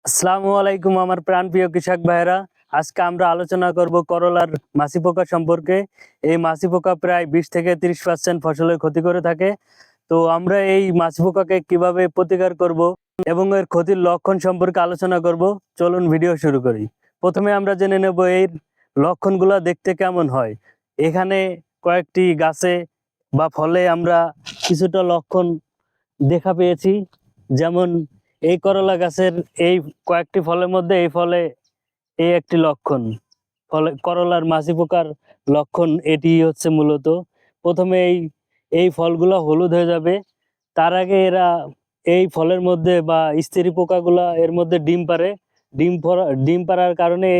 আসসালামু আলাইকুম আমার প্রাণপ্রিয় কৃষক ভাইরা। আজকে আমরা আলোচনা করব করলার মাছি পোকা সম্পর্কে। এই মাছি পোকা প্রায় 20 থেকে 30% ফসলের ক্ষতি করে থাকে। তো আমরা এই মাছি পোকাকে কিভাবে প্রতিকার করব এবং এর ক্ষতির লক্ষণ সম্পর্কে আলোচনা করব। চলুন ভিডিও শুরু করি। প্রথমে আমরা জেনে নেব এর লক্ষণগুলো দেখতে কেমন হয়। এখানে কয়েকটি গাছে বা ফলে আমরা কিছুটা লক্ষণ দেখা পেয়েছি। যেমন এই করলা গাছের এই কয়েকটি ফলের মধ্যে এই ফলে এই একটি লক্ষণ, ফলে করলার মাছি পোকার লক্ষণ এটি হচ্ছে মূলত। প্রথমে এই ফলগুলো হলুদ হয়ে যাবে। তার আগে এরা এই ফলের মধ্যে বা স্ত্রী পোকাগুলা এর মধ্যে ডিম পারে। ডিম পাড়ার কারণে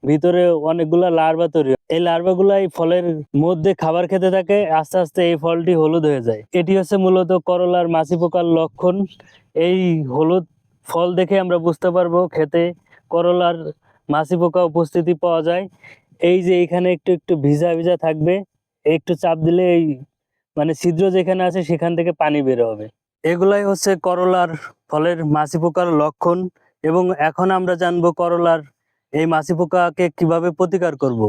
ভিতরে অনেকগুলা লার্ভা তৈরি হয়। এই লার্ভাগুলা এই ফলের মধ্যে খাবার খেতে থাকে, আস্তে আস্তে এই ফলটি হলুদ হয়ে যায়। এটি হচ্ছে মূলত করলার মাছি পোকার লক্ষণ। এই হলুদ ফল দেখে আমরা বুঝতে পারবো খেতে করলার মাছি পোকা উপস্থিতি পাওয়া যায়। এই যে এখানে একটু একটু ভিজা ভিজা থাকবে, একটু চাপ দিলে এই মানে ছিদ্র যেখানে আছে সেখান থেকে পানি বের হবে। এগুলাই হচ্ছে করলার ফলের মাছি পোকার লক্ষণ। এবং এখন আমরা জানবো করলার এই মাছি পোকাকে কিভাবে প্রতিকার করব।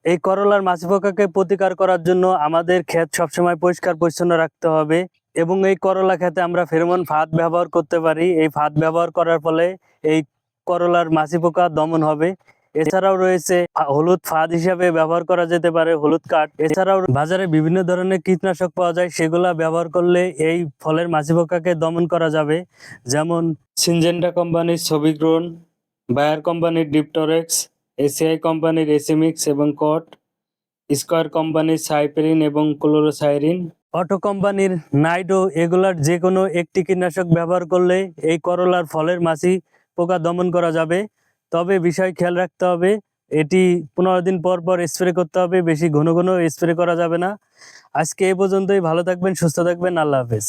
এই করলার মাছি পোকাকে প্রতিকার করার জন্য আমাদের ক্ষেত সবসময় পরিষ্কার পরিচ্ছন্ন রাখতে হবে। এবং এই করলা ক্ষেতে আমরা ফেরোমন ফাঁদ ব্যবহার করতে পারি। এই ফাঁদ ব্যবহার করার ফলে এই করলার মাছি পোকা দমন হবে। এছাড়াও রয়েছে হলুদ ফাঁদ হিসাবে ব্যবহার করা যেতে পারে হলুদ কাঠ। এছাড়াও বাজারে বিভিন্ন ধরনের কীটনাশক পাওয়া যায়, সেগুলা ব্যবহার করলে এই ফলের মাছি পোকাকে দমন করা যাবে। যেমন সিনজেন্টা কোম্পানির সবিগ্রোন, বায়ার কোম্পানির ডিপটরেক্স, এসিআই কোম্পানির এসিমিক্স এবং কট, স্কয়ার কোম্পানির সাইপেরিন এবং ক্লোরোসাইরিন, অটো কোম্পানির নাইডো, এগুলার যে কোনো একটি কীটনাশক ব্যবহার করলে এই করলার ফলের মাছি পোকা দমন করা যাবে। তবে বিষয় খেয়াল রাখতে হবে, এটি 15 দিন পর পর স্প্রে করতে হবে, বেশি ঘন ঘন স্প্রে করা যাবে না। আজকে এই পর্যন্তই। ভালো থাকবেন, সুস্থ থাকবেন, আল্লাহ হাফেজ।